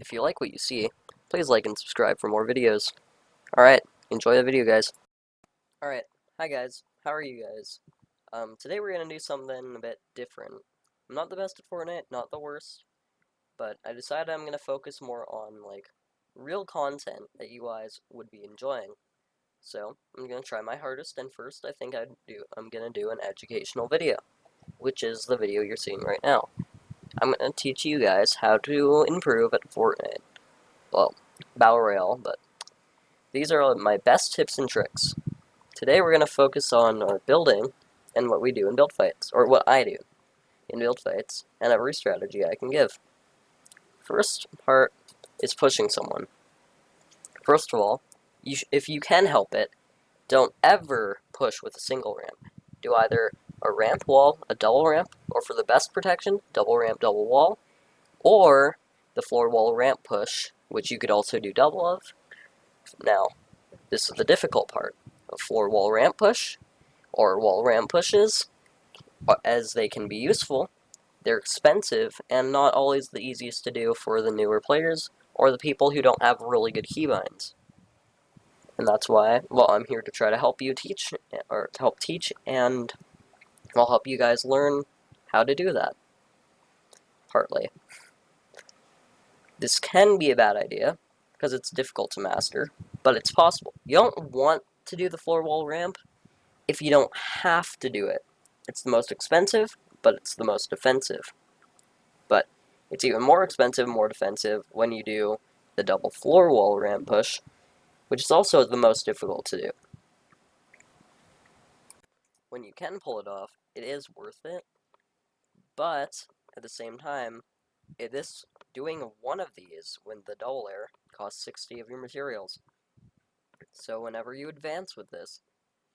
If you like what you see, please like and subscribe for more videos. Alright, enjoy the video, guys. Alright, hi guys, how are you guys? Today we're gonna do something a bit different. I'm not the best at Fortnite, not the worst, but I decided I'm gonna focus more on, like, real content that you guys would be enjoying. So, I'm gonna try my hardest, and first I'm gonna do an educational video, which is the video you're seeing right now. I'm gonna teach you guys how to improve at Fortnite. Well, Battle Royale, but these are my best tips and tricks. Today we're going to focus on our building and what we do in build fights, or what I do in build fights, and every strategy I can give. First part is pushing someone. First of all, if you can help it, don't ever push with a single ramp. Do either a ramp wall, a double ramp, or for the best protection, double ramp, double wall, or the floor wall ramp push, which you could also do double of. Now, this is the difficult part. A floor wall ramp push, or wall ramp pushes, as they can be useful, they're expensive and not always the easiest to do for the newer players or the people who don't have really good keybinds. And that's why, well, I'm here to try to help you teach, or to help teach, and I'll help you guys learn how to do that, partly. This can be a bad idea, because it's difficult to master, but it's possible. You don't want to do the floor wall ramp if you don't have to do it. It's the most expensive, but it's the most defensive. But it's even more expensive and more defensive when you do the double floor wall ramp push, which is also the most difficult to do. When you can pull it off, it is worth it, but at the same time, doing one of these when the double air costs 60 of your materials. So whenever you advance with this,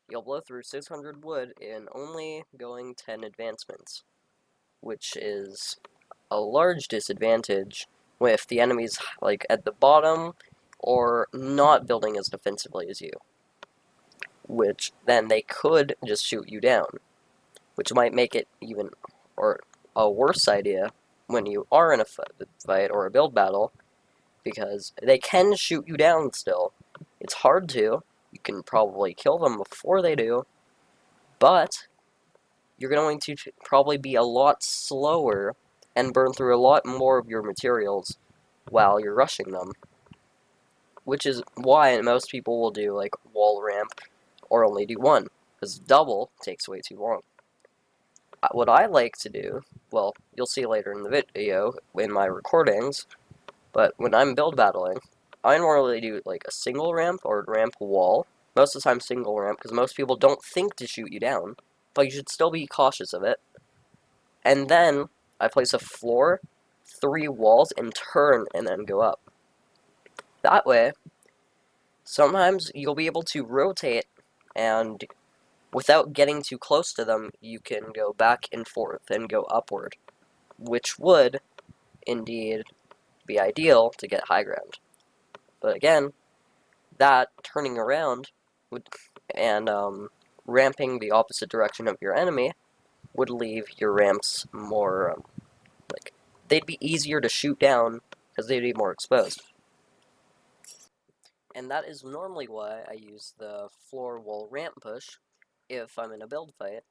you'll blow through 600 wood in only going 10 advancements, which is a large disadvantage if the enemy's like at the bottom or not building as defensively as you, which then they could just shoot you down, which might make it even or a worse idea when you are in a fight or a build battle, because they can shoot you down still. It's hard to. You can probably kill them before they do, but you're going to probably be a lot slower and burn through a lot more of your materials while you're rushing them. Which is why most people will do, like, wall ramp or only do one, because double takes way too long. What I like to do, well, you'll see later in the video in my recordings, but when I'm build battling, I normally do, like, a single ramp or ramp wall. Most of the time single ramp, because most people don't think to shoot you down, but you should still be cautious of it. And then I place a floor, 3 walls, and turn, and then go up. That way, sometimes you'll be able to rotate, and without getting too close to them, you can go back and forth and go upward, which would, indeed, be ideal to get high ground. But again, that turning around would, and ramping the opposite direction of your enemy would leave your ramps more, like, they'd be easier to shoot down because they'd be more exposed. And that is normally why I use the floor wall ramp push if I'm in a build fight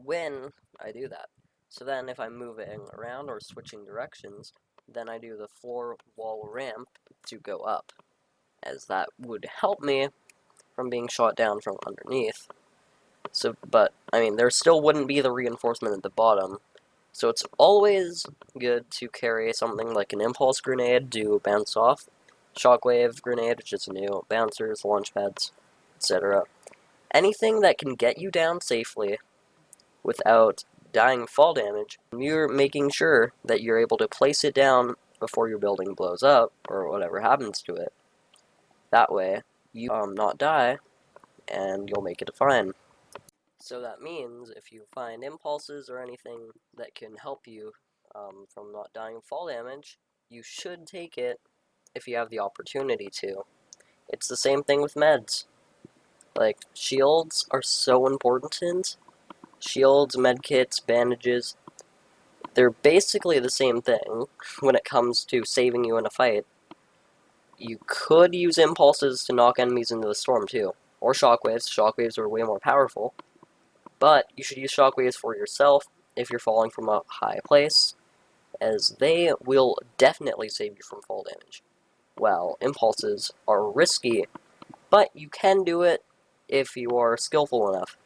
when I do that. So then if I'm moving around or switching directions, then I do the floor wall ramp to go up, as that would help me from being shot down from underneath. So, but, I mean, there still wouldn't be the reinforcement at the bottom, so it's always good to carry something like an impulse grenade to bounce off, shockwave grenade, which is new, bouncers, launch pads, etc. Anything that can get you down safely without dying fall damage, you're making sure that you're able to place it down before your building blows up, or whatever happens to it. That way, you not die, and you'll make it fine. So that means if you find impulses or anything that can help you from not dying of fall damage, you should take it if you have the opportunity to. It's the same thing with meds. Like, shields are so important. Shields, medkits, bandages. They're basically the same thing when it comes to saving you in a fight. You could use impulses to knock enemies into the storm too, or shockwaves. Shockwaves are way more powerful, but you should use shockwaves for yourself if you're falling from a high place, as they will definitely save you from fall damage. Well, impulses are risky, but you can do it if you are skillful enough.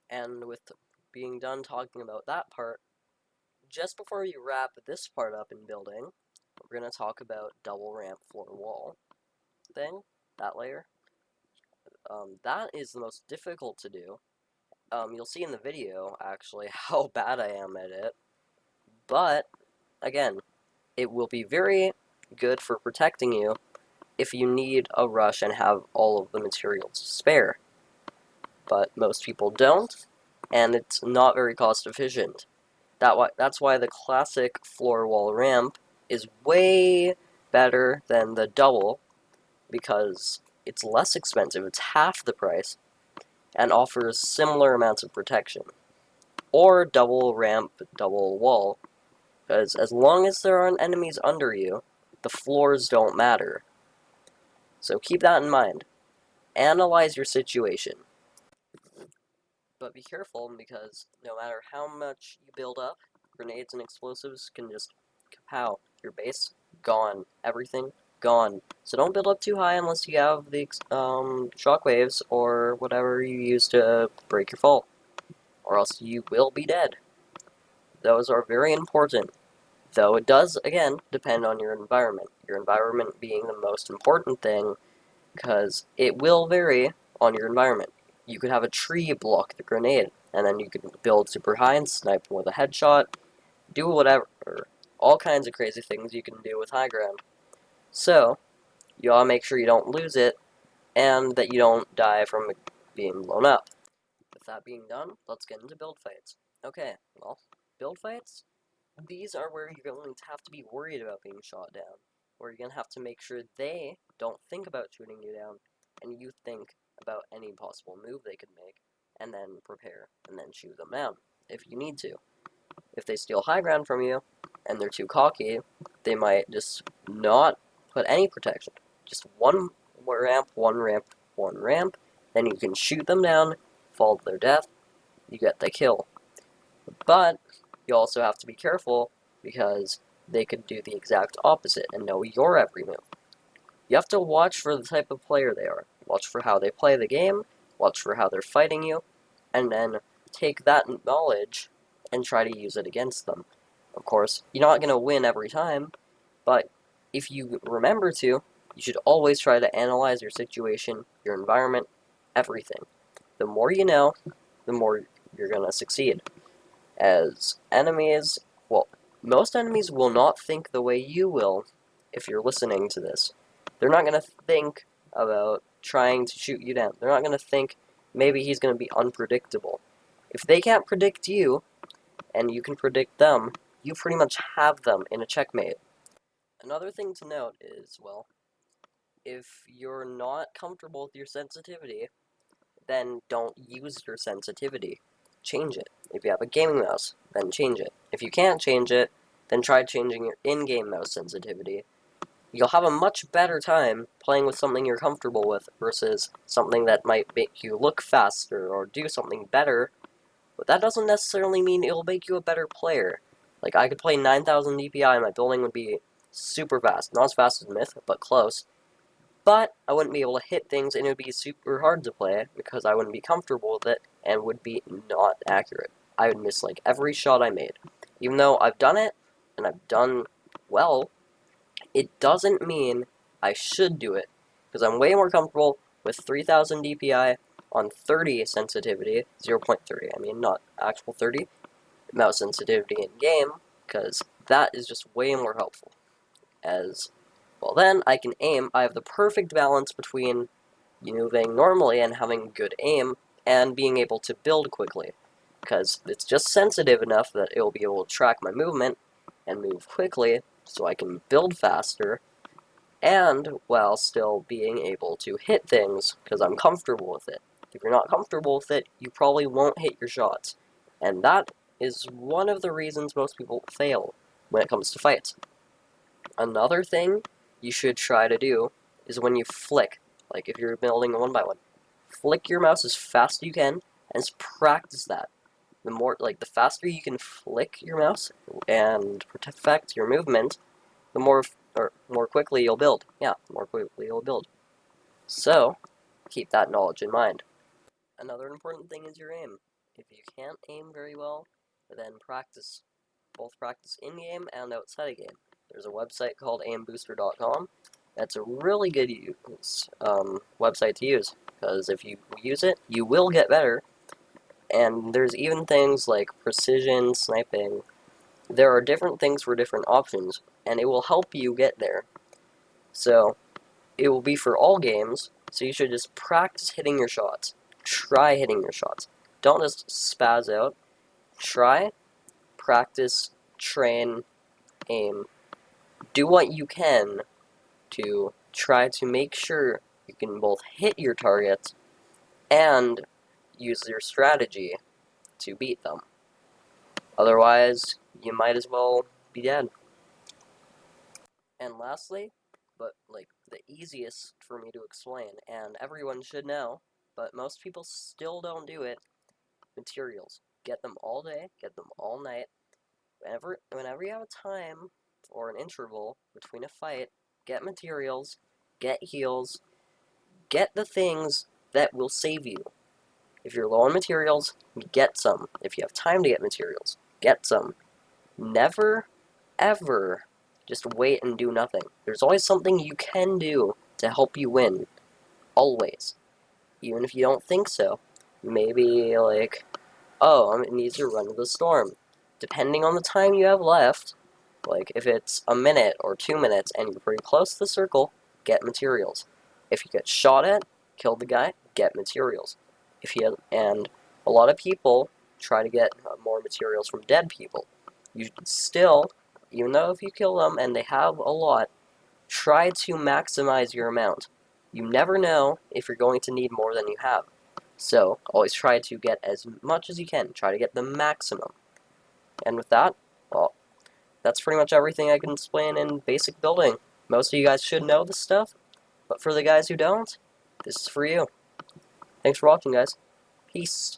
And with being done talking about that part, just before you wrap this part up in building, we're going to talk about double ramp floor wall thing, that layer. That is the most difficult to do. You'll see in the video, actually, how bad I am at it. But, again, it will be very good for protecting you if you need a rush and have all of the materials to spare. But most people don't, and it's not very cost efficient. That's why the classic floor wall ramp is way better than the double, because it's less expensive, it's half the price, and offers similar amounts of protection. Or double ramp, double wall, because as long as there aren't enemies under you, the floors don't matter. So keep that in mind. Analyze your situation. But be careful, because no matter how much you build up, grenades and explosives can just kapow. Your base, gone. Everything, gone. So don't build up too high unless you have the shockwaves or whatever you use to break your fall. Or else you will be dead. Those are very important. Though it does, again, depend on your environment. Your environment being the most important thing, because it will vary on your environment. You could have a tree block the grenade, and then you could build super high and snipe with a headshot, do whatever. All kinds of crazy things you can do with high ground. So, you ought to make sure you don't lose it, and that you don't die from being blown up. With that being done, let's get into build fights. Okay, well, build fights? These are where you're going to have to be worried about being shot down, where you're going to have to make sure they don't think about shooting you down, and you think about any possible move they could make, and then prepare, and then shoot them down, if you need to. If they steal high ground from you, and they're too cocky, they might just not put any protection. Just one ramp, one ramp, one ramp, then you can shoot them down, fall to their death, you get the kill. But you also have to be careful, because they could do the exact opposite and know your every move. You have to watch for the type of player they are. Watch for how they play the game, watch for how they're fighting you, and then take that knowledge and try to use it against them. Of course, you're not going to win every time, but if you remember to, you should always try to analyze your situation, your environment, everything. The more you know, the more you're going to succeed. As enemies, well, most enemies will not think the way you will if you're listening to this. They're not going to think about trying to shoot you down. They're not going to think maybe he's going to be unpredictable. If they can't predict you, and you can predict them, you pretty much have them in a checkmate. Another thing to note is, well, if you're not comfortable with your sensitivity, then don't use your sensitivity. Change it. If you have a gaming mouse, then change it. If you can't change it, then try changing your in-game mouse sensitivity. You'll have a much better time playing with something you're comfortable with versus something that might make you look faster or do something better, but that doesn't necessarily mean it'll make you a better player. Like, I could play 9,000 DPI and my building would be super fast. Not as fast as Myth, but close. But I wouldn't be able to hit things, and it would be super hard to play because I wouldn't be comfortable with it and would be not accurate. I would miss like every shot I made. Even though I've done it, and I've done well, it doesn't mean I should do it, because I'm way more comfortable with 3000 DPI on 30 sensitivity, 0.30, I mean not actual 30, mouse sensitivity in game, because that is just way more helpful. As well, then I can aim. I have the perfect balance between moving normally and having good aim, and being able to build quickly, because it's just sensitive enough that it will be able to track my movement and move quickly, so I can build faster, and while still being able to hit things, because I'm comfortable with it. If you're not comfortable with it, you probably won't hit your shots, and that is one of the reasons most people fail when it comes to fights. Another thing you should try to do is when you flick, like if you're building one by one, flick your mouse as fast as you can and just practice that. The faster you can flick your mouse and perfect your movement, the more quickly you'll build. Yeah, the more quickly you'll build. So, keep that knowledge in mind. Another important thing is your aim. If you can't aim very well, then practice. Both practice in-game and outside of game. There's a website called aimbooster.com. That's a really good website to use, because if you use it, you will get better. And there's even things like precision, sniping. There are different things for different options, and it will help you get there. So, it will be for all games, so you should just practice hitting your shots. Try hitting your shots. Don't just spaz out. Try, practice, train, aim. Do what you can to try to make sure you can both hit your targets and use your strategy to beat them. Otherwise, you might as well be dead. And lastly, but like the easiest for me to explain, and everyone should know, but most people still don't do it, materials. Get them all day, get them all night. Whenever you have a time or an interval between a fight, get materials, get heals, get the things that will save you. If you're low on materials, get some. If you have time to get materials, get some. Never, ever just wait and do nothing. There's always something you can do to help you win. Always. Even if you don't think so. Maybe, like, oh, it needs to run to the storm. Depending on the time you have left, like, if it's a minute or 2 minutes and you're pretty close to the circle, get materials. If you get shot at, kill the guy, get materials. And a lot of people try to get more materials from dead people. You should still, even though if you kill them and they have a lot, try to maximize your amount. You never know if you're going to need more than you have. So, always try to get as much as you can. Try to get the maximum. And with that, well, that's pretty much everything I can explain in basic building. Most of you guys should know this stuff, but for the guys who don't, this is for you. Thanks for watching, guys. Peace.